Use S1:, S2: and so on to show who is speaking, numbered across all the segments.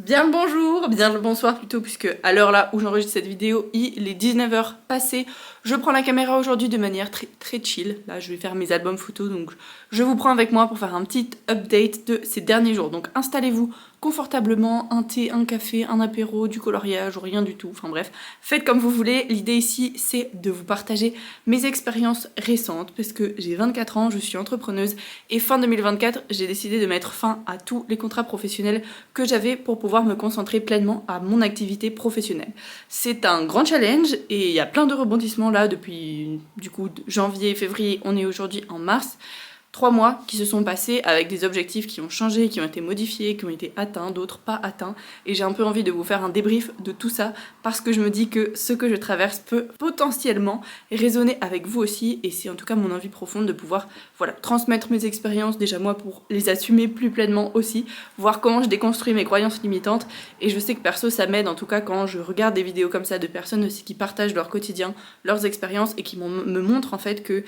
S1: Bien le bonjour, bien le bonsoir plutôt, puisque à l'heure là où j'enregistre cette vidéo, il est 19h passé. Je prends la caméra aujourd'hui de manière très chill. Là, je vais faire mes albums photos, donc je vous prends avec moi pour faire un petit update de ces derniers jours. Donc installez-vous confortablement, un thé, un café, un apéro, du coloriage, ou rien du tout. Enfin bref, faites comme vous voulez. L'idée ici, c'est de vous partager mes expériences récentes, parce que j'ai 24 ans, je suis entrepreneuse, et fin 2024, j'ai décidé de mettre fin à tous les contrats professionnels que j'avais pour pouvoir me concentrer pleinement à mon activité professionnelle. C'est un grand challenge et il y a plein de rebondissements là depuis du coup janvier, février, on est aujourd'hui en mars. 3 mois qui se sont passés avec des objectifs qui ont changé, qui ont été modifiés, qui ont été atteints, d'autres pas atteints. Et j'ai un peu envie de vous faire un débrief de tout ça parce que je me dis que ce que je traverse peut potentiellement résonner avec vous aussi. Et c'est en tout cas mon envie profonde de pouvoir transmettre mes expériences, déjà moi pour les assumer plus pleinement aussi, voir comment je déconstruis mes croyances limitantes. Et je sais que perso ça m'aide en tout cas quand je regarde des vidéos comme ça de personnes aussi qui partagent leur quotidien, leurs expériences et qui me montrent en fait que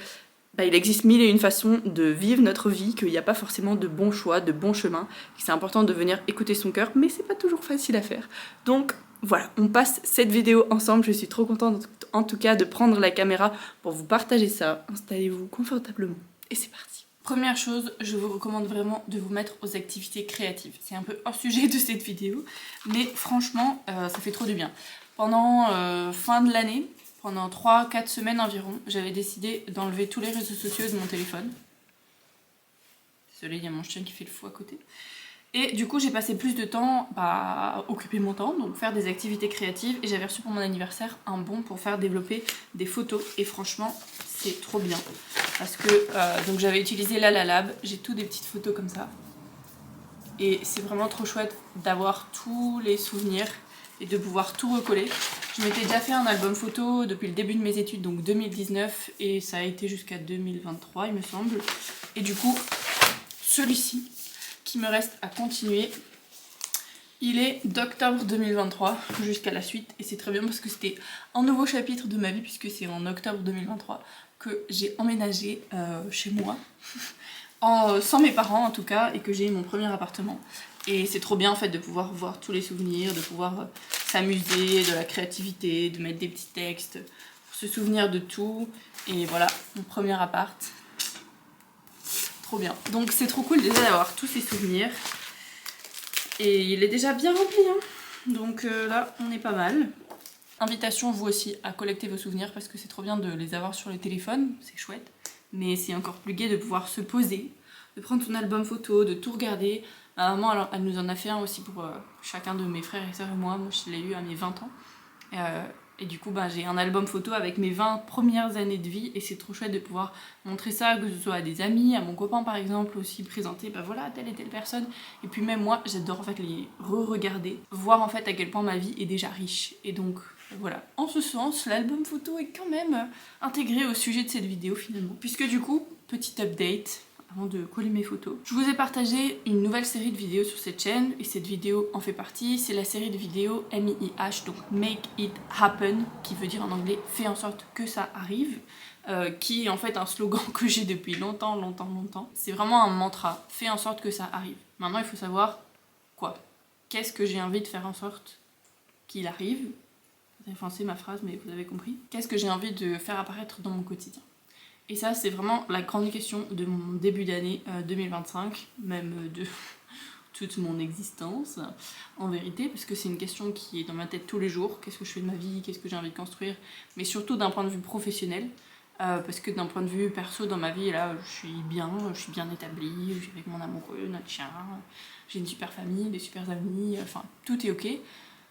S1: il existe mille et une façons de vivre notre vie, qu'il n'y a pas forcément de bons choix, de bons chemins, que c'est important de venir écouter son cœur, mais c'est pas toujours facile à faire. Donc voilà, on passe cette vidéo ensemble, je suis trop contente en tout cas de prendre la caméra pour vous partager ça. Installez-vous confortablement et c'est parti. Première chose, je vous recommande vraiment de vous mettre aux activités créatives. C'est un peu hors sujet de cette vidéo, mais franchement, ça fait trop du bien. Pendant fin de l'année, pendant 3-4 semaines environ, j'avais décidé d'enlever tous les réseaux sociaux de mon téléphone. Désolée, il y a mon chien qui fait le fou à côté. Et du coup, j'ai passé plus de temps à occuper mon temps, donc faire des activités créatives. Et j'avais reçu pour mon anniversaire un bon pour faire développer des photos. Et franchement, c'est trop bien. Parce que donc j'avais utilisé Lab, j'ai tout des petites photos comme ça. Et c'est vraiment trop chouette d'avoir tous les souvenirs et de pouvoir tout recoller. Je m'étais déjà fait un album photo depuis le début de mes études, donc 2019, et ça a été jusqu'à 2023 il me semble. Et du coup, celui-ci, qui me reste à continuer, il est d'octobre 2023 jusqu'à la suite, et c'est très bien parce que c'était un nouveau chapitre de ma vie, puisque c'est en octobre 2023 que j'ai emménagé chez moi, sans mes parents en tout cas, et que j'ai eu mon premier appartement. Et c'est trop bien en fait de pouvoir voir tous les souvenirs, de pouvoir s'amuser, de la créativité, de mettre des petits textes, pour se souvenir de tout. Et voilà, mon premier appart. Trop bien. Donc c'est trop cool déjà d'avoir tous ces souvenirs. Et il est déjà bien rempli, hein. Donc là, on est pas mal. Invitation vous aussi à collecter vos souvenirs parce que c'est trop bien de les avoir sur le téléphone, c'est chouette. Mais c'est encore plus gai de pouvoir se poser, de prendre son album photo, de tout regarder. Ma maman, elle nous en a fait un aussi pour chacun de mes frères et sœurs et moi. Moi, je l'ai eu à mes 20 ans. Et du coup, j'ai un album photo avec mes 20 premières années de vie. Et c'est trop chouette de pouvoir montrer ça, que ce soit à des amis, à mon copain par exemple, aussi présenter, voilà, telle et telle personne. Et puis même moi, j'adore en fait les re-regarder, voir en fait à quel point ma vie est déjà riche. Et donc, voilà. En ce sens, l'album photo est quand même intégré au sujet de cette vidéo finalement. Puisque du coup, petit update, avant de coller mes photos. Je vous ai partagé une nouvelle série de vidéos sur cette chaîne et cette vidéo en fait partie. C'est la série de vidéos MIH, donc Make It Happen, qui veut dire en anglais fais en sorte que ça arrive, qui est en fait un slogan que j'ai depuis longtemps. C'est vraiment un mantra, fais en sorte que ça arrive. Maintenant il faut savoir quoi. Qu'est-ce que j'ai envie de faire en sorte qu'il arrive? J'ai foncé ma phrase mais vous avez compris. Qu'est-ce que j'ai envie de faire apparaître dans mon quotidien? Et ça, c'est vraiment la grande question de mon début d'année 2025, même de toute mon existence, en vérité, parce que c'est une question qui est dans ma tête tous les jours. Qu'est-ce que je fais de ma vie? Qu'est-ce que j'ai envie de construire? Mais surtout d'un point de vue professionnel, parce que d'un point de vue perso, dans ma vie, là, je suis bien établie, je suis avec mon amoureux, notre chien, j'ai une super famille, des super amis, enfin, tout est ok.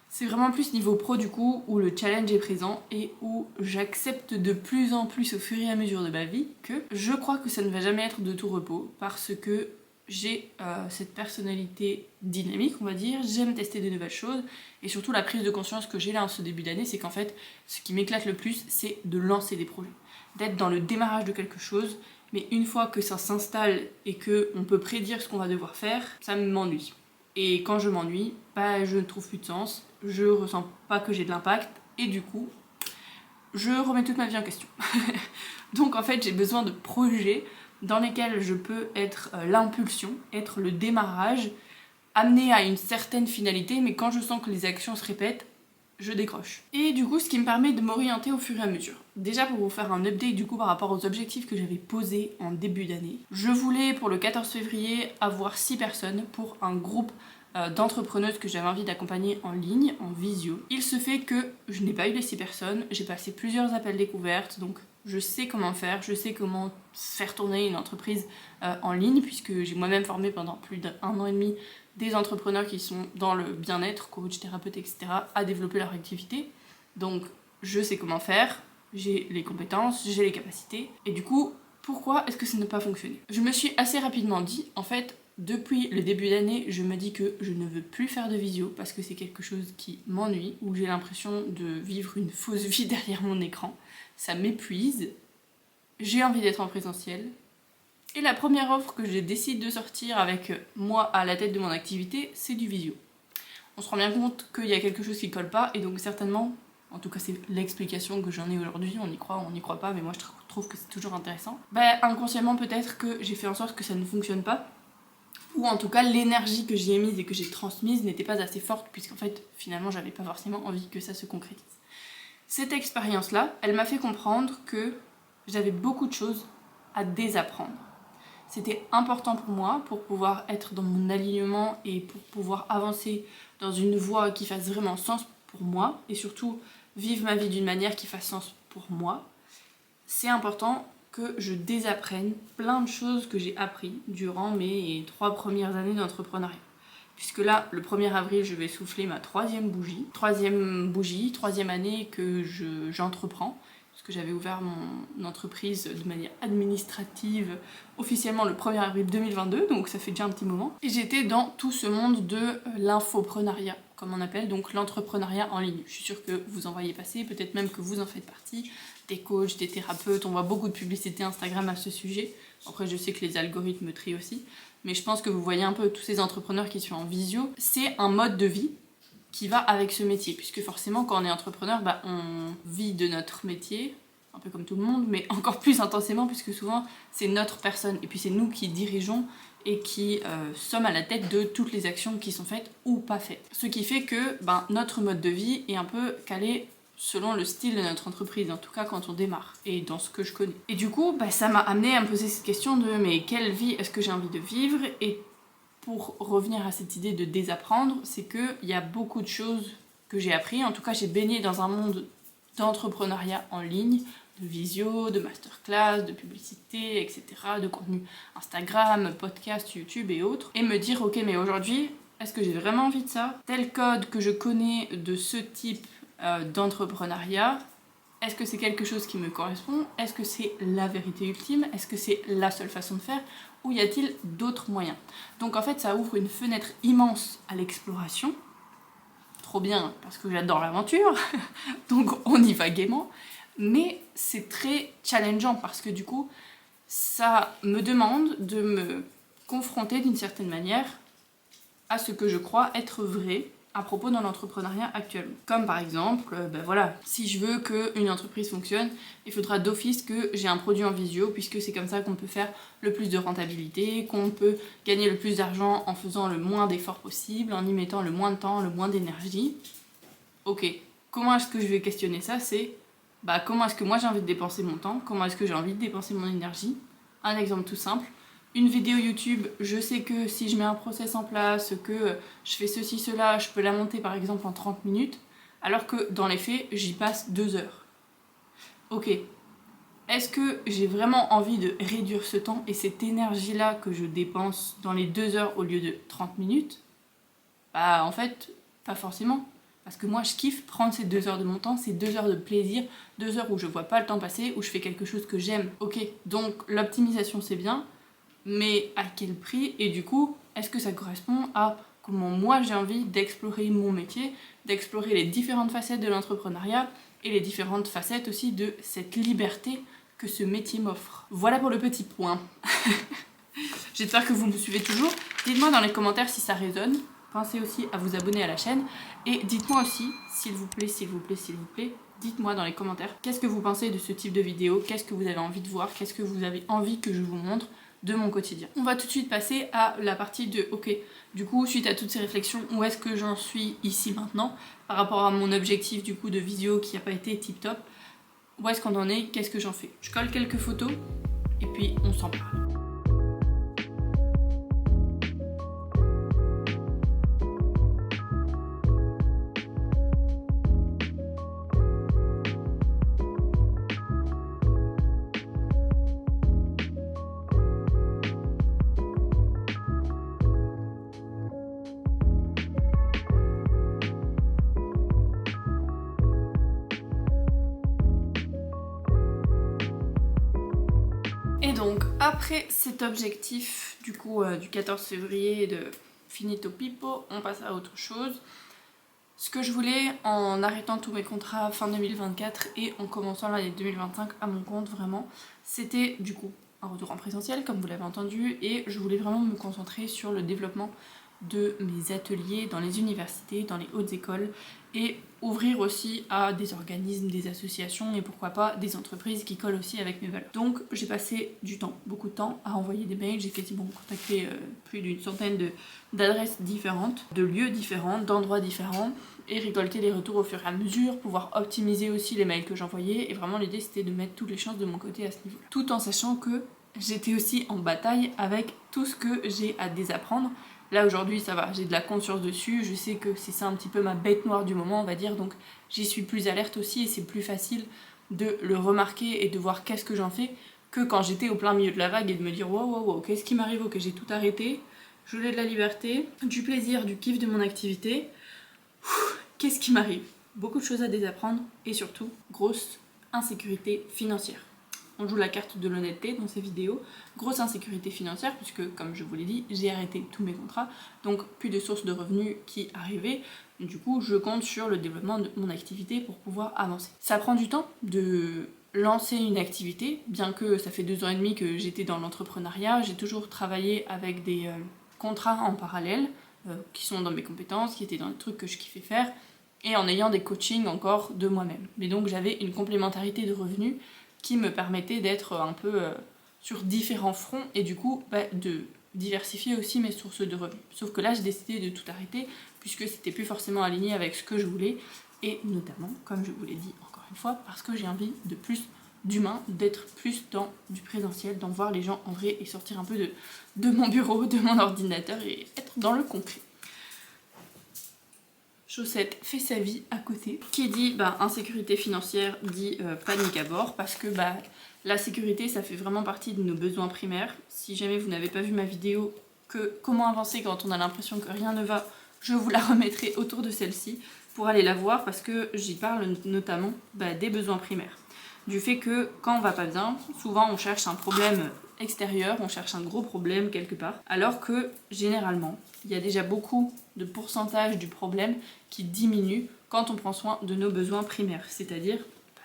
S1: C'est vraiment plus niveau pro du coup, où le challenge est présent et où j'accepte de plus en plus au fur et à mesure de ma vie que je crois que ça ne va jamais être de tout repos parce que j'ai cette personnalité dynamique, on va dire, j'aime tester de nouvelles choses et surtout la prise de conscience que j'ai là en ce début d'année, c'est qu'en fait, ce qui m'éclate le plus, c'est de lancer des projets, d'être dans le démarrage de quelque chose, mais une fois que ça s'installe et qu'on peut prédire ce qu'on va devoir faire, ça m'ennuie. Et quand je m'ennuie, je ne trouve plus de sens, je ressens pas que j'ai de l'impact, et du coup, je remets toute ma vie en question. Donc en fait, j'ai besoin de projets dans lesquels je peux être l'impulsion, être le démarrage, amené à une certaine finalité, mais quand je sens que les actions se répètent, je décroche. Et du coup, ce qui me permet de m'orienter au fur et à mesure. Déjà pour vous faire un update du coup par rapport aux objectifs que j'avais posés en début d'année, je voulais pour le 14 février avoir 6 personnes pour un groupe d'entrepreneuses que j'avais envie d'accompagner en ligne, en visio. Il se fait que je n'ai pas eu les 6 personnes, j'ai passé plusieurs appels découvertes, donc je sais comment faire, je sais comment faire tourner une entreprise en ligne, puisque j'ai moi-même formé pendant plus d'1 an et demi des entrepreneurs qui sont dans le bien-être, coach, thérapeute, etc., à développer leur activité. Donc je sais comment faire, j'ai les compétences, j'ai les capacités, et du coup, pourquoi est-ce que ça n'a pas fonctionné? Je me suis assez rapidement dit, en fait, depuis le début d'année, je me dis que je ne veux plus faire de visio parce que c'est quelque chose qui m'ennuie, où j'ai l'impression de vivre une fausse vie derrière mon écran. Ça m'épuise, j'ai envie d'être en présentiel. Et la première offre que je décide de sortir avec moi à la tête de mon activité, c'est du visio. On se rend bien compte qu'il y a quelque chose qui colle pas, et donc certainement, en tout cas c'est l'explication que j'en ai aujourd'hui, on y croit, on n'y croit pas, mais moi je trouve que c'est toujours intéressant. Inconsciemment peut-être que j'ai fait en sorte que ça ne fonctionne pas, ou en tout cas l'énergie que j'y ai mise et que j'ai transmise n'était pas assez forte, puisqu'en fait finalement j'avais pas forcément envie que ça se concrétise. Cette expérience-là, elle m'a fait comprendre que j'avais beaucoup de choses à désapprendre. C'était important pour moi, pour pouvoir être dans mon alignement et pour pouvoir avancer dans une voie qui fasse vraiment sens pour moi, et surtout vivre ma vie d'une manière qui fasse sens pour moi. C'est important que je désapprenne plein de choses que j'ai appris durant mes 3 premières années d'entrepreneuriat. Puisque là, le 1er avril, je vais souffler ma 3e bougie. 3e année que j'entreprends. Parce que j'avais ouvert mon entreprise de manière administrative officiellement le 1er avril 2022, donc ça fait déjà un petit moment. Et j'étais dans tout ce monde de l'infoprenariat, comme on appelle, donc l'entrepreneuriat en ligne. Je suis sûre que vous en voyez passer, peut-être même que vous en faites partie. Des coachs, des thérapeutes, on voit beaucoup de publicité Instagram à ce sujet. Après, je sais que les algorithmes trient aussi, mais je pense que vous voyez un peu tous ces entrepreneurs qui sont en visio. C'est un mode de vie qui va avec ce métier, puisque forcément quand on est entrepreneur, on vit de notre métier, un peu comme tout le monde, mais encore plus intensément, puisque souvent c'est notre personne, et puis c'est nous qui dirigeons et qui sommes à la tête de toutes les actions qui sont faites ou pas faites. Ce qui fait que notre mode de vie est un peu calé selon le style de notre entreprise, en tout cas quand on démarre, et dans ce que je connais. Et du coup, ça m'a amené à me poser cette question de mais quelle vie est-ce que j'ai envie de vivre? Et pour revenir à cette idée de désapprendre, c'est qu'il y a beaucoup de choses que j'ai appris. En tout cas, j'ai baigné dans un monde d'entrepreneuriat en ligne, de visio, de masterclass, de publicité, etc., de contenu Instagram, podcast, YouTube et autres. Et me dire, ok, mais aujourd'hui, est-ce que j'ai vraiment envie de ça? Tel code que je connais de ce type d'entrepreneuriat, est-ce que c'est quelque chose qui me correspond? Est-ce que c'est la vérité ultime? Est-ce que c'est la seule façon de faire? Ou y a-t-il d'autres moyens? Donc en fait, ça ouvre une fenêtre immense à l'exploration. Trop bien, parce que j'adore l'aventure, donc on y va gaiement. Mais c'est très challengeant, parce que du coup, ça me demande de me confronter d'une certaine manière à ce que je crois être vrai à propos de l'entrepreneuriat actuellement. Comme par exemple, si je veux qu'une entreprise fonctionne, il faudra d'office que j'ai un produit en visio, puisque c'est comme ça qu'on peut faire le plus de rentabilité, qu'on peut gagner le plus d'argent en faisant le moins d'efforts possible, en y mettant le moins de temps, le moins d'énergie. Ok, comment est-ce que je vais questionner ça? C'est comment est-ce que moi j'ai envie de dépenser mon temps, comment est-ce que j'ai envie de dépenser mon énergie. Un exemple tout simple. Une vidéo YouTube, je sais que si je mets un process en place, que je fais ceci, cela, je peux la monter par exemple en 30 minutes, alors que dans les faits, j'y passe 2 heures. Ok, est-ce que j'ai vraiment envie de réduire ce temps et cette énergie-là que je dépense dans les 2 heures au lieu de 30 minutes? En fait, pas forcément. Parce que moi, je kiffe prendre ces 2 heures de mon temps, ces 2 heures de plaisir, 2 heures où je vois pas le temps passer, où je fais quelque chose que j'aime. Ok, donc l'optimisation c'est bien, mais à quel prix? Et du coup, est-ce que ça correspond à comment moi j'ai envie d'explorer mon métier, d'explorer les différentes facettes de l'entrepreneuriat et les différentes facettes aussi de cette liberté que ce métier m'offre. Voilà pour le petit point. J'espère que vous me suivez toujours. Dites-moi dans les commentaires si ça résonne. Pensez aussi à vous abonner à la chaîne. Et dites-moi aussi, s'il vous plaît, dites-moi dans les commentaires qu'est-ce que vous pensez de ce type de vidéo, qu'est-ce que vous avez envie de voir, qu'est-ce que vous avez envie que je vous montre. de mon quotidien. On va tout de suite passer à la partie de ok, du coup suite à toutes ces réflexions, où est-ce que j'en suis ici maintenant par rapport à mon objectif du coup de visio qui n'a pas été tip top, où est-ce qu'on en est, qu'est-ce que j'en fais. Je colle quelques photos et puis on s'en parle. Et donc après cet objectif du coup du 14 février de finito pipo, on passe à autre chose. Ce que je voulais en arrêtant tous mes contrats fin 2024 et en commençant l'année 2025 à mon compte vraiment, c'était du coup un retour en présentiel comme vous l'avez entendu, et je voulais vraiment me concentrer sur le développement de mes ateliers dans les universités, dans les hautes écoles, et ouvrir aussi à des organismes, des associations et pourquoi pas des entreprises qui collent aussi avec mes valeurs. Donc j'ai passé du temps, beaucoup de temps à envoyer des mails, j'ai quasiment contacté plus d'une centaine d'adresses différentes, de lieux différents, d'endroits différents, et récolter les retours au fur et à mesure, pouvoir optimiser aussi les mails que j'envoyais, et vraiment l'idée c'était de mettre toutes les chances de mon côté à ce niveau, tout en sachant que j'étais aussi en bataille avec tout ce que j'ai à désapprendre. Là aujourd'hui ça va, j'ai de la conscience dessus, je sais que c'est ça un petit peu ma bête noire du moment on va dire, donc j'y suis plus alerte aussi et c'est plus facile de le remarquer et de voir qu'est-ce que j'en fais que quand j'étais au plein milieu de la vague et de me dire wow, qu'est-ce qui m'arrive, ok j'ai tout arrêté, je voulais de la liberté, du plaisir, du kiff de mon activité, qu'est-ce qui m'arrive? Beaucoup de choses à désapprendre et surtout grosse insécurité financière. On joue la carte de l'honnêteté dans ces vidéos. Grosse insécurité financière puisque, comme je vous l'ai dit, j'ai arrêté tous mes contrats, donc plus de sources de revenus qui arrivaient. Du coup, je compte sur le développement de mon activité pour pouvoir avancer. Ça prend du temps de lancer une activité, bien que ça fait 2 ans et demi que j'étais dans l'entrepreneuriat, j'ai toujours travaillé avec des contrats en parallèle, qui sont dans mes compétences, qui étaient dans les trucs que je kiffais faire, et en ayant des coachings encore de moi-même. Mais donc j'avais une complémentarité de revenus qui me permettait d'être un peu sur différents fronts et du coup de diversifier aussi mes sources de revenus. Sauf que là j'ai décidé de tout arrêter puisque c'était plus forcément aligné avec ce que je voulais, et notamment, comme je vous l'ai dit encore une fois, parce que j'ai envie de plus d'humain, d'être plus dans du présentiel, d'en voir les gens en vrai et sortir un peu de mon bureau, de mon ordinateur et être dans le concret. Chaussette fait sa vie à côté. Qui dit insécurité financière dit panique à bord, parce que la sécurité ça fait vraiment partie de nos besoins primaires. Si jamais vous n'avez pas vu ma vidéo comment avancer quand on a l'impression que rien ne va, je vous la remettrai autour de celle-ci pour aller la voir, parce que j'y parle notamment des besoins primaires. Du fait que quand on va pas bien, souvent on cherche un problème extérieur, on cherche un gros problème quelque part, alors que généralement il y a déjà beaucoup de pourcentage du problème qui diminue quand on prend soin de nos besoins primaires, c'est-à-dire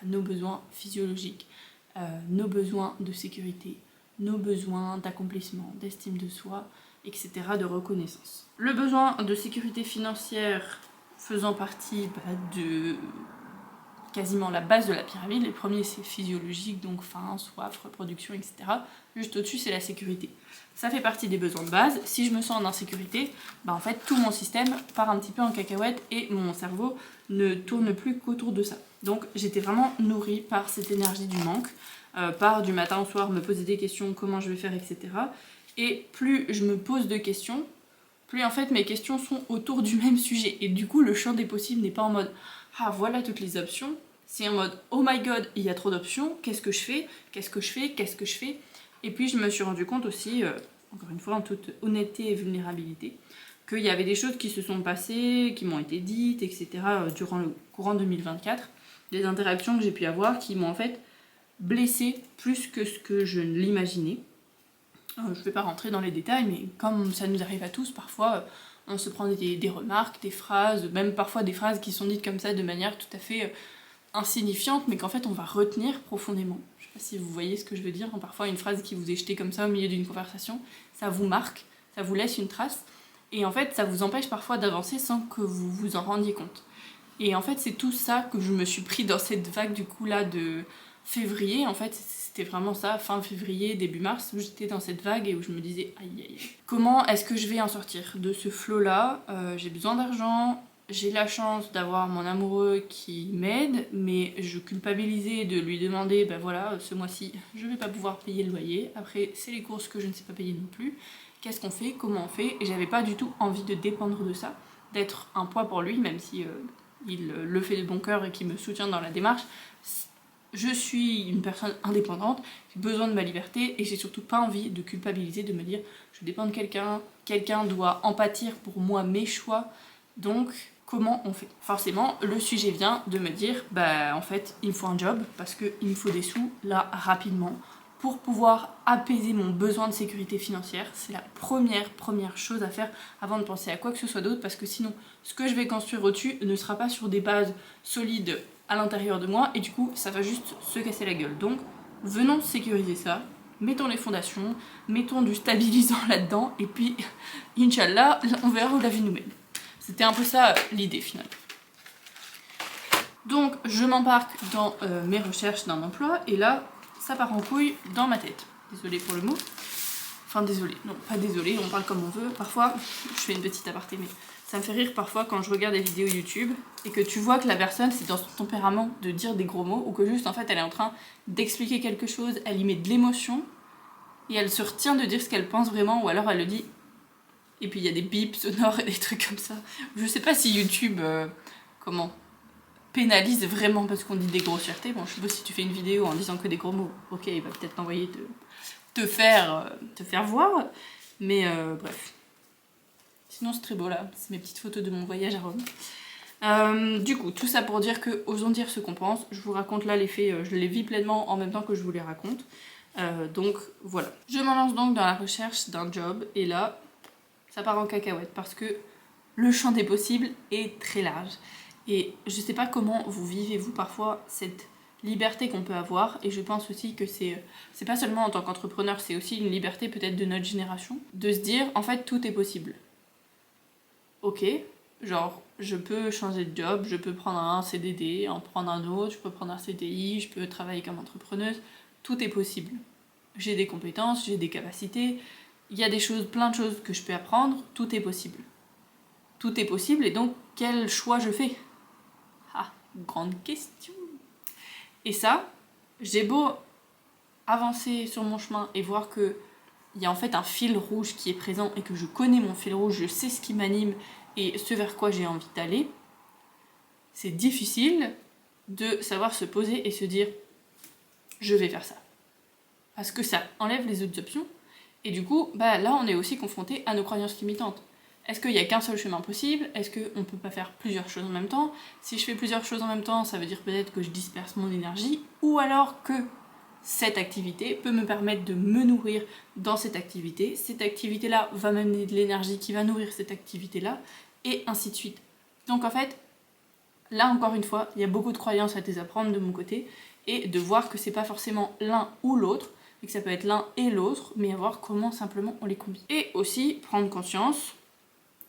S1: nos besoins physiologiques, nos besoins de sécurité, nos besoins d'accomplissement, d'estime de soi, etc., de reconnaissance. Le besoin de sécurité financière faisant partie de quasiment la base de la pyramide. Les premiers c'est physiologique, donc faim, soif, reproduction, etc. Juste au-dessus c'est la sécurité. Ça fait partie des besoins de base. Si je me sens en insécurité, en fait tout mon système part un petit peu en cacahuète et mon cerveau ne tourne plus qu'autour de ça. Donc j'étais vraiment nourrie par cette énergie du manque, par du matin au soir me poser des questions, comment je vais faire, etc. Et plus je me pose de questions, plus en fait mes questions sont autour du même sujet. Et du coup le champ des possibles n'est pas en mode ah voilà toutes les options, c'est en mode oh my god il y a trop d'options, qu'est-ce que je fais, qu'est-ce que je fais, qu'est-ce que je fais. Et puis je me suis rendu compte aussi, encore une fois en toute honnêteté et vulnérabilité, qu'il y avait des choses qui se sont passées, qui m'ont été dites, etc. Durant le courant 2024, des interactions que j'ai pu avoir qui m'ont en fait blessée plus que ce que je ne l'imaginais. Je ne vais pas rentrer dans les détails, mais comme ça nous arrive à tous, parfois on se prend des remarques, des phrases, même parfois des phrases qui sont dites comme ça de manière tout à fait insignifiante, mais qu'en fait on va retenir profondément. Je sais pas si vous voyez ce que je veux dire, parfois une phrase qui vous est jetée comme ça au milieu d'une conversation, ça vous marque, ça vous laisse une trace, et en fait ça vous empêche parfois d'avancer sans que vous vous en rendiez compte. Et en fait c'est tout ça que je me suis pris dans cette vague du coup là de février, en fait, c'était vraiment ça, fin février, début mars, où j'étais dans cette vague et où je me disais aïe aïe, comment est-ce que je vais en sortir de ce flot-là? J'ai besoin d'argent, j'ai la chance d'avoir mon amoureux qui m'aide, mais je culpabilisais de lui demander, ben voilà, ce mois-ci, je vais pas pouvoir payer le loyer, après c'est les courses que je ne sais pas payer non plus, qu'est-ce qu'on fait, comment on fait? Et j'avais pas du tout envie de dépendre de ça, d'être un poids pour lui, même si il le fait de bon cœur et qu'il me soutient dans la démarche. Je suis une personne indépendante, j'ai besoin de ma liberté et j'ai surtout pas envie de culpabiliser, de me dire je dépends de quelqu'un, quelqu'un doit en pâtir pour moi mes choix, donc comment on fait? Forcément, le sujet vient de me dire bah en fait il me faut un job parce qu'il me faut des sous là rapidement pour pouvoir apaiser mon besoin de sécurité financière. C'est la première chose à faire avant de penser à quoi que ce soit d'autre parce que sinon ce que je vais construire au-dessus ne sera pas sur des bases solides à l'intérieur de moi et du coup ça va juste se casser la gueule. Donc venons sécuriser ça, mettons les fondations, mettons du stabilisant là-dedans et puis Inch'Allah on verra où la vie nous mène. C'était un peu ça l'idée finalement. Donc je m'embarque dans mes recherches d'un emploi et là ça part en couille dans ma tête. Désolée pour le mot. Enfin désolée, non pas désolée, on parle comme on veut. Parfois, je fais une petite aparté mais ça me fait rire parfois quand je regarde des vidéos YouTube et que tu vois que la personne c'est dans son tempérament de dire des gros mots ou que juste en fait elle est en train d'expliquer quelque chose, elle y met de l'émotion et elle se retient de dire ce qu'elle pense vraiment ou alors elle le dit et puis il y a des bips sonores et des trucs comme ça. Je sais pas si YouTube pénalise vraiment parce qu'on dit des grossièretés. Bon je suppose si tu fais une vidéo en disant que des gros mots, ok il va peut-être t'envoyer te faire voir mais bref. Sinon c'est très beau là, c'est mes petites photos de mon voyage à Rome. Du coup, tout ça pour dire que osons dire ce qu'on pense. Je vous raconte là les faits, je les vis pleinement en même temps que je vous les raconte. Donc voilà. Je m'en lance donc dans la recherche d'un job et là, ça part en cacahuète parce que le champ des possibles est très large. Et je sais pas comment vous vivez vous parfois cette liberté qu'on peut avoir et je pense aussi que c'est pas seulement en tant qu'entrepreneur, c'est aussi une liberté peut-être de notre génération de se dire en fait tout est possible. Ok, genre je peux changer de job, je peux prendre un CDD, en prendre un autre, je peux prendre un CDI, je peux travailler comme entrepreneuse, tout est possible. J'ai des compétences, j'ai des capacités, il y a des choses, plein de choses que je peux apprendre, tout est possible. Tout est possible et donc quel choix je fais? Ah, grande question. Et ça, j'ai beau avancer sur mon chemin et voir que il y a en fait un fil rouge qui est présent et que je connais mon fil rouge, je sais ce qui m'anime et ce vers quoi j'ai envie d'aller, c'est difficile de savoir se poser et se dire je vais faire ça. Parce que ça enlève les autres options et du coup, bah là on est aussi confronté à nos croyances limitantes. Est-ce qu'il n'y a qu'un seul chemin possible? Est-ce qu'on ne peut pas faire plusieurs choses en même temps? Si je fais plusieurs choses en même temps, ça veut dire peut-être que je disperse mon énergie ou alors que cette activité peut me permettre de me nourrir dans cette activité-là va m'amener de l'énergie qui va nourrir cette activité-là, et ainsi de suite. Donc en fait, là encore une fois, il y a beaucoup de croyances à désapprendre de mon côté, et de voir que c'est pas forcément l'un ou l'autre, et que ça peut être l'un et l'autre, mais à voir comment simplement on les combine. Et aussi, prendre conscience,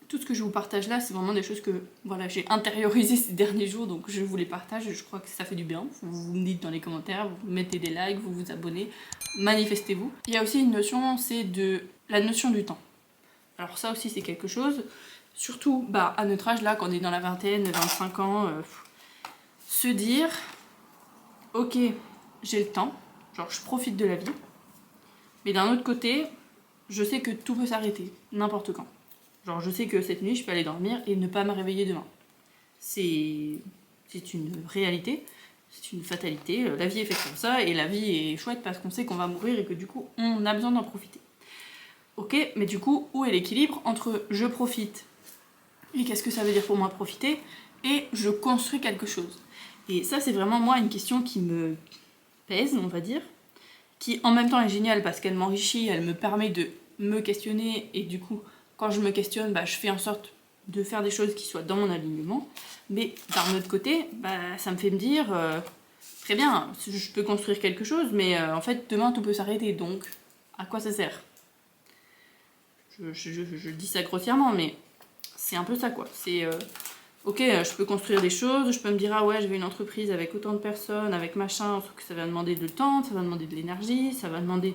S1: tout ce que je vous partage là, c'est vraiment des choses que voilà, j'ai intériorisées ces derniers jours, donc je vous les partage et je crois que ça fait du bien. Vous me dites dans les commentaires, vous mettez des likes, vous vous abonnez, manifestez-vous. Il y a aussi une notion, c'est la notion du temps. Alors ça aussi c'est quelque chose, surtout à notre âge là, quand on est dans la vingtaine, 25 ans, se dire, ok, j'ai le temps, genre je profite de la vie, mais d'un autre côté, je sais que tout peut s'arrêter, n'importe quand. Genre je sais que cette nuit je peux aller dormir et ne pas me réveiller demain. C'est une réalité, c'est une fatalité, la vie est faite comme ça et la vie est chouette parce qu'on sait qu'on va mourir et que du coup on a besoin d'en profiter. Ok, mais du coup où est l'équilibre entre je profite et qu'est-ce que ça veut dire pour moi profiter et je construis quelque chose? Et ça c'est vraiment moi une question qui me pèse on va dire, qui en même temps est géniale parce qu'elle m'enrichit, elle me permet de me questionner et du coup quand je me questionne, je fais en sorte de faire des choses qui soient dans mon alignement. Mais d'un autre côté, ça me fait me dire, très bien, je peux construire quelque chose, mais en fait, demain, tout peut s'arrêter. Donc, à quoi ça sert? Je dis ça grossièrement, mais c'est un peu ça, quoi. C'est Ok, je peux construire des choses, je peux me dire ah ouais je veux une entreprise avec autant de personnes, avec machin, sauf que ça va demander du temps, ça va demander de l'énergie, ça va demander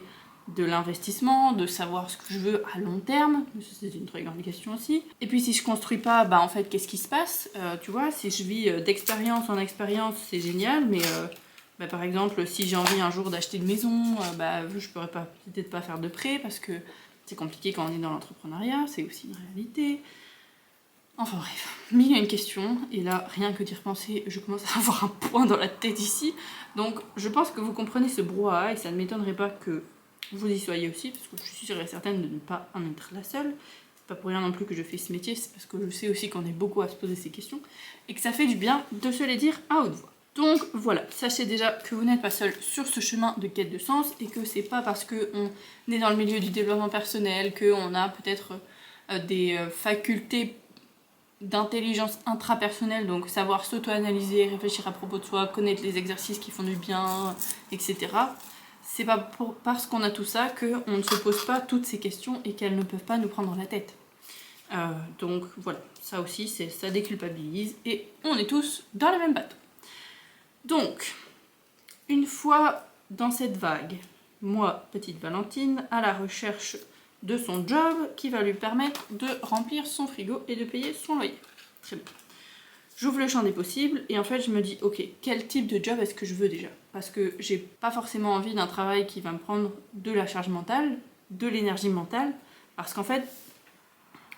S1: de l'investissement, de savoir ce que je veux à long terme, c'est une très grande question aussi. Et puis si je construis pas, bah en fait qu'est-ce qui se passe, tu vois, si je vis d'expérience en expérience c'est génial, mais bah, par exemple si j'ai envie un jour d'acheter une maison, bah je pourrais peut-être pas faire de prêt parce que c'est compliqué quand on est dans l'entrepreneuriat, c'est aussi une réalité. Enfin bref, mille et une questions, et là, rien que d'y repenser, je commence à avoir un point dans la tête ici. Donc je pense que vous comprenez ce brouhaha, et ça ne m'étonnerait pas que vous y soyez aussi, parce que je suis sûre et certaine de ne pas en être la seule. C'est pas pour rien non plus que je fais ce métier, c'est parce que je sais aussi qu'on est beaucoup à se poser ces questions, et que ça fait du bien de se les dire à haute voix. Donc voilà, sachez déjà que vous n'êtes pas seul sur ce chemin de quête de sens, et que c'est pas parce qu'on est dans le milieu du développement personnel, qu'on a peut-être des facultés d'intelligence intrapersonnelle, donc savoir s'auto-analyser, réfléchir à propos de soi, connaître les exercices qui font du bien, etc. C'est pas parce qu'on a tout ça qu'on ne se pose pas toutes ces questions et qu'elles ne peuvent pas nous prendre la tête. Donc voilà, ça aussi, ça déculpabilise et on est tous dans le même bateau. Donc, une fois dans cette vague, moi, petite Valentine, à la recherche de son job qui va lui permettre de remplir son frigo et de payer son loyer. Très bien. J'ouvre le champ des possibles et en fait je me dis ok, quel type de job est-ce que je veux déjà? Parce que j'ai pas forcément envie d'un travail qui va me prendre de la charge mentale, de l'énergie mentale, parce qu'en fait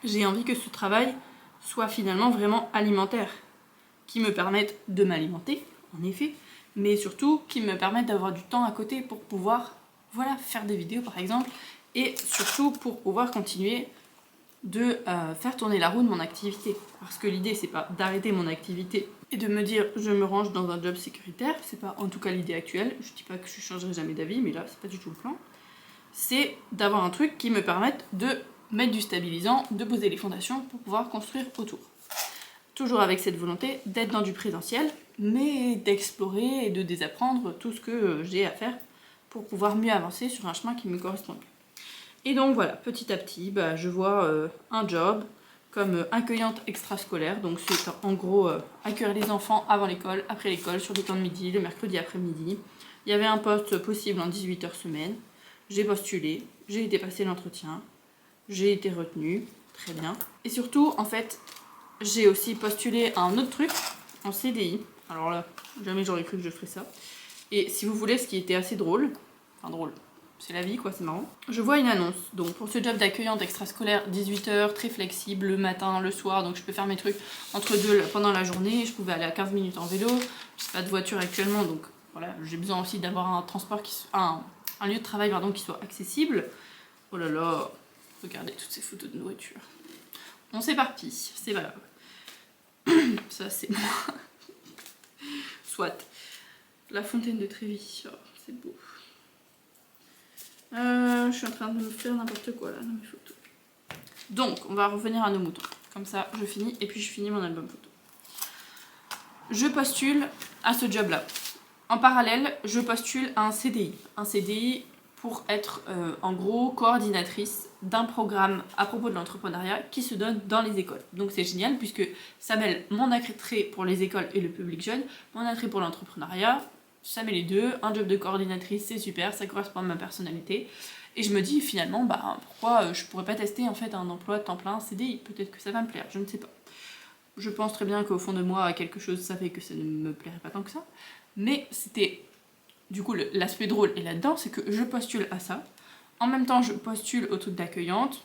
S1: j'ai envie que ce travail soit finalement vraiment alimentaire, qui me permette de m'alimenter, en effet, mais surtout qui me permette d'avoir du temps à côté pour pouvoir voilà, faire des vidéos par exemple, et surtout pour pouvoir continuer de faire tourner la roue de mon activité. Parce que l'idée c'est pas d'arrêter mon activité et de me dire je me range dans un job sécuritaire, c'est pas en tout cas l'idée actuelle, je dis pas que je changerai jamais d'avis, mais là c'est pas du tout le plan. C'est d'avoir un truc qui me permette de mettre du stabilisant, de poser les fondations pour pouvoir construire autour. Toujours avec cette volonté d'être dans du présentiel, mais d'explorer et de désapprendre tout ce que j'ai à faire pour pouvoir mieux avancer sur un chemin qui me correspond mieux. Et donc voilà, petit à petit, bah, je vois un job comme accueillante extrascolaire. Donc c'est en gros accueillir les enfants avant l'école, après l'école, sur les temps de midi, le mercredi après-midi. Il y avait un poste possible en 18 heures semaine. J'ai postulé, j'ai été passer l'entretien, j'ai été retenue, très bien. Et surtout, en fait, j'ai aussi postulé à un autre truc en CDI. Alors là, jamais j'aurais cru que je ferais ça. Et si vous voulez, ce qui était assez drôle, enfin drôle, c'est la vie quoi, c'est marrant. Je vois une annonce, donc pour ce job d'accueillante extrascolaire, 18h, très flexible, le matin, le soir, donc je peux faire mes trucs entre deux pendant la journée, je pouvais aller à 15 minutes en vélo, j'ai pas de voiture actuellement, donc voilà, j'ai besoin aussi d'avoir un transport un lieu de travail pardon, qui soit accessible. Oh là là, regardez toutes ces photos de nourriture. On s'éparpille, c'est valable. Ça c'est moi. Soit. La fontaine de Trévis, oh, c'est beau. Je suis en train de me faire n'importe quoi là dans mes photos. Donc, on va revenir à nos moutons. Comme ça, je finis et puis je finis mon album photo. Je postule à ce job-là. En parallèle, je postule à un CDI. Un CDI pour être en gros coordinatrice d'un programme à propos de l'entrepreneuriat qui se donne dans les écoles. Donc c'est génial puisque ça mêle mon attrait pour les écoles et le public jeune, mon attrait pour l'entrepreneuriat, ça met les deux, un job de coordinatrice c'est super, ça correspond à ma personnalité. Et je me dis finalement bah pourquoi je pourrais pas tester en fait un emploi de temps plein CDI, peut-être que ça va me plaire, je ne sais pas. Je pense très bien qu'au fond de moi quelque chose ça fait que ça ne me plairait pas tant que ça, mais c'était du coup l'aspect drôle est là-dedans, c'est que je postule à ça, en même temps je postule au truc d'accueillante,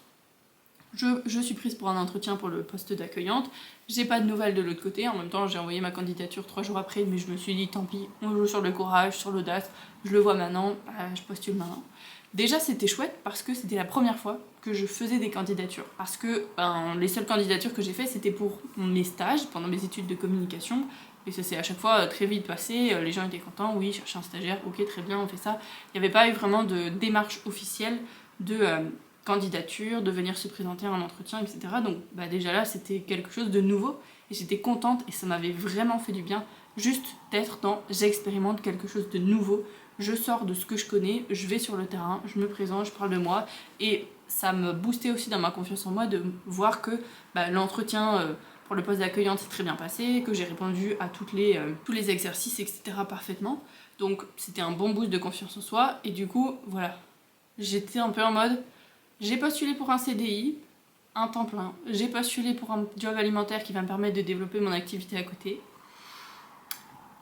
S1: je suis prise pour un entretien pour le poste d'accueillante, j'ai pas de nouvelles de l'autre côté, en même temps j'ai envoyé ma candidature 3 jours après, mais je me suis dit tant pis, on joue sur le courage, sur l'audace, je le vois maintenant, je postule maintenant. Déjà c'était chouette parce que c'était la première fois que je faisais des candidatures, parce que les seules candidatures que j'ai faites c'était pour mes stages, pendant mes études de communication, et ça s'est à chaque fois très vite passé, les gens étaient contents, oui, chercher un stagiaire, ok très bien, on fait ça. Il n'y avait pas eu vraiment de démarche officielle de candidature, de venir se présenter à un entretien, etc. Donc déjà là c'était quelque chose de nouveau, et j'étais contente, et ça m'avait vraiment fait du bien, juste d'être dans j'expérimente quelque chose de nouveau, je sors de ce que je connais, je vais sur le terrain, je me présente, je parle de moi, et ça me boostait aussi dans ma confiance en moi de voir que l'entretien pour le poste d'accueillante c'est très bien passé, que j'ai répondu à tous les exercices, etc. parfaitement. Donc c'était un bon boost de confiance en soi, et du coup, voilà. J'étais un peu en mode, j'ai postulé pour un CDI, un temps plein, j'ai postulé pour un job alimentaire qui va me permettre de développer mon activité à côté.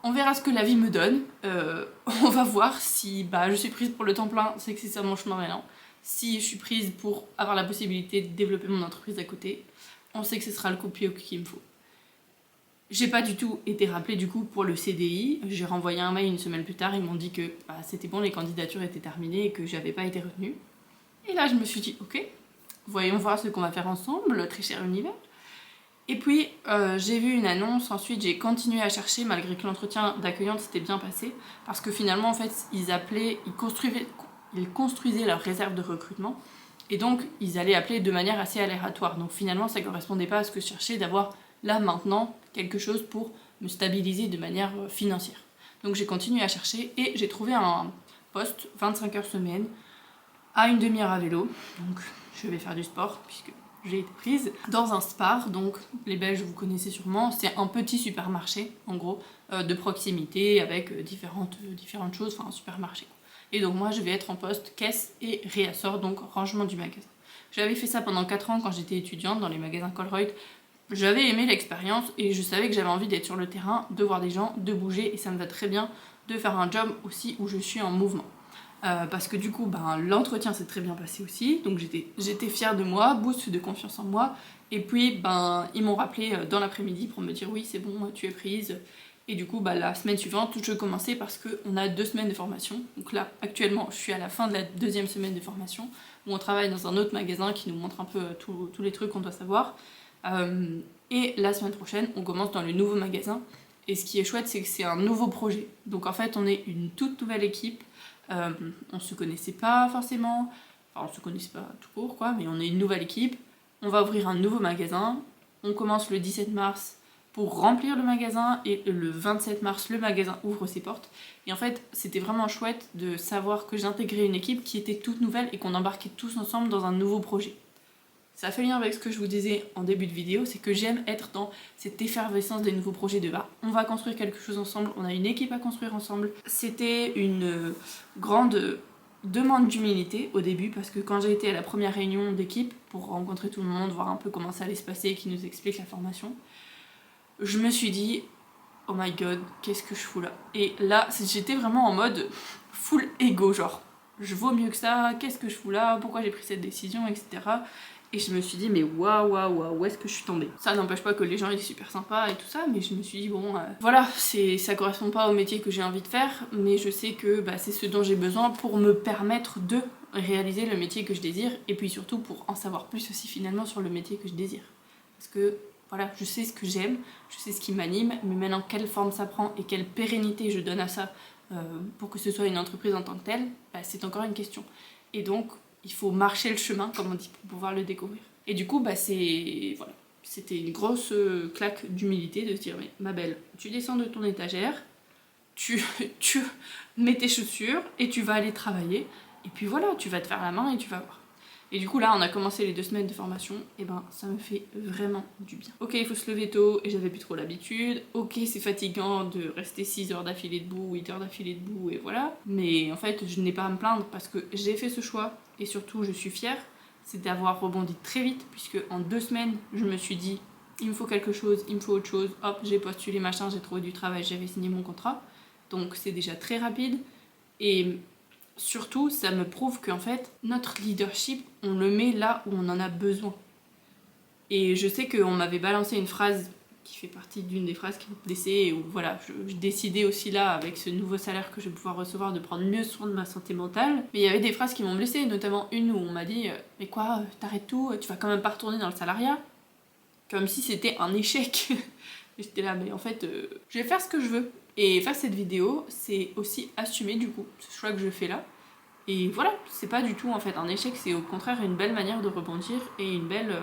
S1: On verra ce que la vie me donne, on va voir si je suis prise pour le temps plein, c'est que c'est ça mon chemin maintenant. Si je suis prise pour avoir la possibilité de développer mon entreprise à côté, on sait que ce sera le coup de pied qu'il me faut. J'ai pas du tout été rappelée du coup pour le CDI, j'ai renvoyé un mail une semaine plus tard, ils m'ont dit que c'était bon, les candidatures étaient terminées et que j'avais pas été retenue. Et là je me suis dit ok, voyons voir ce qu'on va faire ensemble, très cher univers. Et puis j'ai vu une annonce, ensuite j'ai continué à chercher malgré que l'entretien d'accueillante s'était bien passé, parce que finalement en fait ils construisaient leur réserve de recrutement, et donc ils allaient appeler de manière assez aléatoire, donc finalement ça correspondait pas à ce que je cherchais d'avoir là maintenant quelque chose pour me stabiliser de manière financière. Donc j'ai continué à chercher et j'ai trouvé un poste 25 heures semaine à une demi-heure à vélo, donc je vais faire du sport puisque j'ai été prise dans un Spar, donc les Belges vous connaissez sûrement, c'est un petit supermarché en gros de proximité avec différentes choses, enfin un supermarché. Et donc moi je vais être en poste caisse et réassort, donc rangement du magasin. J'avais fait ça pendant 4 ans quand j'étais étudiante dans les magasins Colruyt. J'avais aimé l'expérience et je savais que j'avais envie d'être sur le terrain, de voir des gens, de bouger, et ça me va très bien de faire un job aussi où je suis en mouvement. Parce que du coup, l'entretien s'est très bien passé aussi, donc j'étais fière de moi, boost de confiance en moi, et puis ils m'ont rappelé dans l'après-midi pour me dire oui c'est bon, tu es prise, et du coup la semaine suivante je commençais parce qu'on a 2 semaines de formation, donc là actuellement je suis à la fin de la 2e semaine de formation, où on travaille dans un autre magasin qui nous montre un peu tous les trucs qu'on doit savoir, et la semaine prochaine on commence dans le nouveau magasin, et ce qui est chouette c'est que c'est un nouveau projet, donc en fait on est une toute nouvelle équipe. On se connaissait pas forcément, enfin on se connaissait pas tout court quoi, mais on est une nouvelle équipe, on va ouvrir un nouveau magasin, on commence le 17 mars pour remplir le magasin, et le 27 mars le magasin ouvre ses portes, et en fait c'était vraiment chouette de savoir que j'intégrais une équipe qui était toute nouvelle et qu'on embarquait tous ensemble dans un nouveau projet. Ça fait lien avec ce que je vous disais en début de vidéo, c'est que j'aime être dans cette effervescence des nouveaux projets de on va construire quelque chose ensemble, on a une équipe à construire ensemble. C'était une grande demande d'humilité au début, parce que quand j'ai été à la première réunion d'équipe pour rencontrer tout le monde, voir un peu comment ça allait se passer, qui nous explique la formation, je me suis dit oh my god, qu'est-ce que je fous là? Et là j'étais vraiment en mode full ego, genre je vaux mieux que ça, qu'est-ce que je fous là, pourquoi j'ai pris cette décision, etc. Et je me suis dit mais waouh, où est-ce que je suis tombée? Ça n'empêche pas que les gens étaient super sympas et tout ça, mais je me suis dit bon voilà, ça correspond pas au métier que j'ai envie de faire, mais je sais que c'est ce dont j'ai besoin pour me permettre de réaliser le métier que je désire, et puis surtout pour en savoir plus aussi finalement sur le métier que je désire. Parce que voilà, je sais ce que j'aime, je sais ce qui m'anime, mais maintenant quelle forme ça prend et quelle pérennité je donne à ça pour que ce soit une entreprise en tant que telle, c'est encore une question. Et donc il faut marcher le chemin, comme on dit, pour pouvoir le découvrir. Et du coup, c'était une grosse claque d'humilité de se dire mais ma belle, tu descends de ton étagère, tu mets tes chaussures et tu vas aller travailler, et puis voilà, tu vas te faire la main et tu vas voir. Et du coup là on a commencé les 2 semaines de formation, et ça me fait vraiment du bien. Ok, il faut se lever tôt et j'avais plus trop l'habitude, ok c'est fatigant de rester 6 heures d'affilée debout, 8 heures d'affilée debout, et voilà, mais en fait je n'ai pas à me plaindre parce que j'ai fait ce choix, et surtout je suis fière, c'est d'avoir rebondi très vite, puisque en 2 semaines je me suis dit il me faut quelque chose, il me faut autre chose, hop j'ai postulé machin, j'ai trouvé du travail, j'avais signé mon contrat, donc c'est déjà très rapide, et surtout, ça me prouve qu'en fait, notre leadership, on le met là où on en a besoin. Et je sais qu'on m'avait balancé une phrase qui fait partie d'une des phrases qui me blessait, et où voilà, je décidais aussi là, avec ce nouveau salaire que je vais pouvoir recevoir, de prendre mieux soin de ma santé mentale. Mais il y avait des phrases qui m'ont blessée, notamment une où on m'a dit « Mais quoi, t'arrêtes tout, tu vas quand même pas retourner dans le salariat ?» Comme si c'était un échec. Et j'étais là, mais en fait, je vais faire ce que je veux. Et faire cette vidéo, c'est aussi assumer du coup ce choix que je fais là. Et voilà, c'est pas du tout en fait un échec, c'est au contraire une belle manière de rebondir, et une belle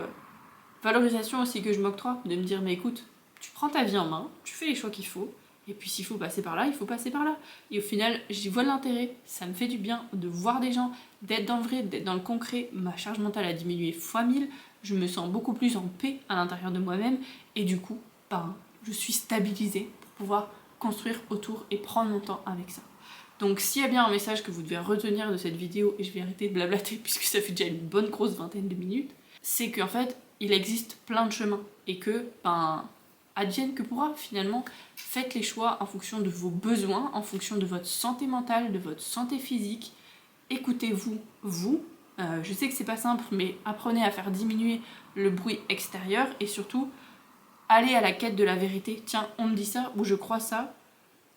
S1: valorisation aussi que je m'octroie, de me dire mais écoute, tu prends ta vie en main, tu fais les choix qu'il faut, et puis s'il faut passer par là, il faut passer par là. Et au final, j'y vois l'intérêt, ça me fait du bien de voir des gens, d'être dans le vrai, d'être dans le concret, ma charge mentale a diminué x 1000, je me sens beaucoup plus en paix à l'intérieur de moi-même et du coup, ben, je suis stabilisée pour pouvoir construire autour et prendre mon temps avec ça. Donc s'il y a bien un message que vous devez retenir de cette vidéo, et je vais arrêter de blablater puisque ça fait déjà une bonne grosse vingtaine de minutes, c'est qu'en fait, il existe plein de chemins et que, ben, advienne que pourra finalement, faites les choix en fonction de vos besoins, en fonction de votre santé mentale, de votre santé physique. Écoutez-vous, vous. Je sais que c'est pas simple, mais apprenez à faire diminuer le bruit extérieur et surtout, allez à la quête de la vérité. Tiens, on me dit ça ou je crois ça.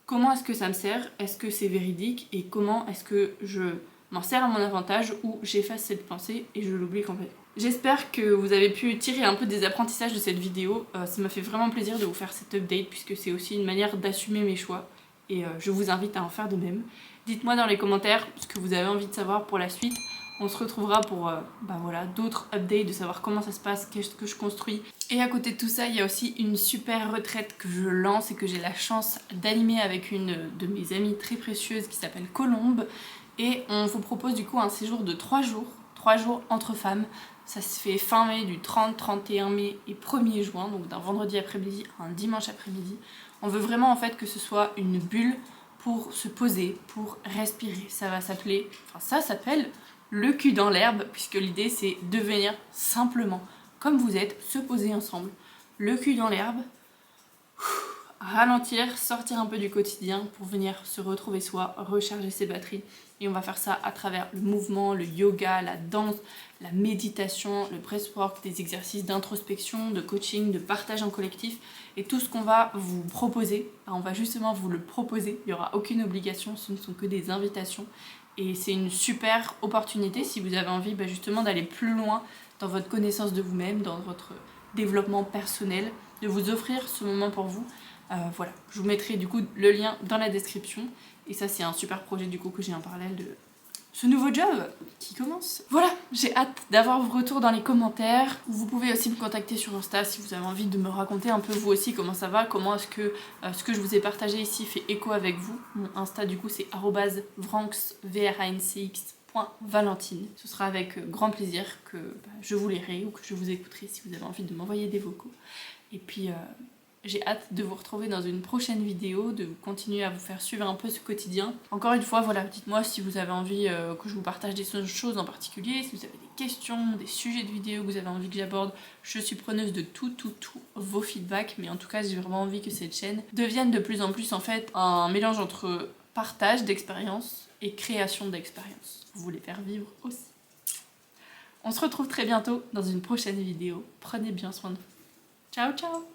S1: Comment est-ce que ça me sert? Est-ce que c'est véridique? Et comment est-ce que je m'en sers à mon avantage ou j'efface cette pensée et je l'oublie complètement? J'espère que vous avez pu tirer un peu des apprentissages de cette vidéo. Ça m'a fait vraiment plaisir de vous faire cette update puisque c'est aussi une manière d'assumer mes choix. Et je vous invite à en faire de même. Dites-moi dans les commentaires ce que vous avez envie de savoir pour la suite. On se retrouvera pour voilà, d'autres updates, de savoir comment ça se passe, qu'est-ce que je construis. Et à côté de tout ça, il y a aussi une super retraite que je lance et que j'ai la chance d'animer avec une de mes amies très précieuses qui s'appelle Colombe. Et on vous propose du coup un séjour de 3 jours entre femmes. Ça se fait fin mai, du 30, 31 mai et 1er juin, donc d'un vendredi après-midi à un dimanche après-midi. On veut vraiment en fait que ce soit une bulle pour se poser, pour respirer. Ça s'appelle le cul dans l'herbe, puisque l'idée c'est de venir simplement, comme vous êtes, se poser ensemble, le cul dans l'herbe, ralentir, sortir un peu du quotidien pour venir se retrouver soi, recharger ses batteries. Et on va faire ça à travers le mouvement, le yoga, la danse, la méditation, le breathwork, des exercices d'introspection, de coaching, de partage en collectif. Et tout ce qu'on va vous proposer, on va justement vous le proposer. Il n'y aura aucune obligation, ce ne sont que des invitations. Et c'est une super opportunité si vous avez envie justement d'aller plus loin dans votre connaissance de vous-même, dans votre développement personnel, de vous offrir ce moment pour vous. Voilà, je vous mettrai du coup le lien dans la description. Et ça c'est un super projet du coup que j'ai en parallèle de ce nouveau job qui commence. Voilà, j'ai hâte d'avoir vos retours dans les commentaires. Vous pouvez aussi me contacter sur Insta si vous avez envie de me raconter un peu vous aussi comment ça va, comment est-ce que ce que je vous ai partagé ici fait écho avec vous. Mon Insta du coup c'est @vranx_valentine. Ce sera avec grand plaisir que je vous lirai ou que je vous écouterai si vous avez envie de m'envoyer des vocaux. Et puis j'ai hâte de vous retrouver dans une prochaine vidéo, de continuer à vous faire suivre un peu ce quotidien. Encore une fois, voilà, dites-moi si vous avez envie que je vous partage des choses en particulier, si vous avez des questions, des sujets de vidéos que vous avez envie que j'aborde. Je suis preneuse de tous vos feedbacks, mais en tout cas, j'ai vraiment envie que cette chaîne devienne de plus en plus en fait un mélange entre partage d'expériences et création d'expériences. Vous voulez faire vivre aussi. On se retrouve très bientôt dans une prochaine vidéo. Prenez bien soin de vous. Ciao, ciao!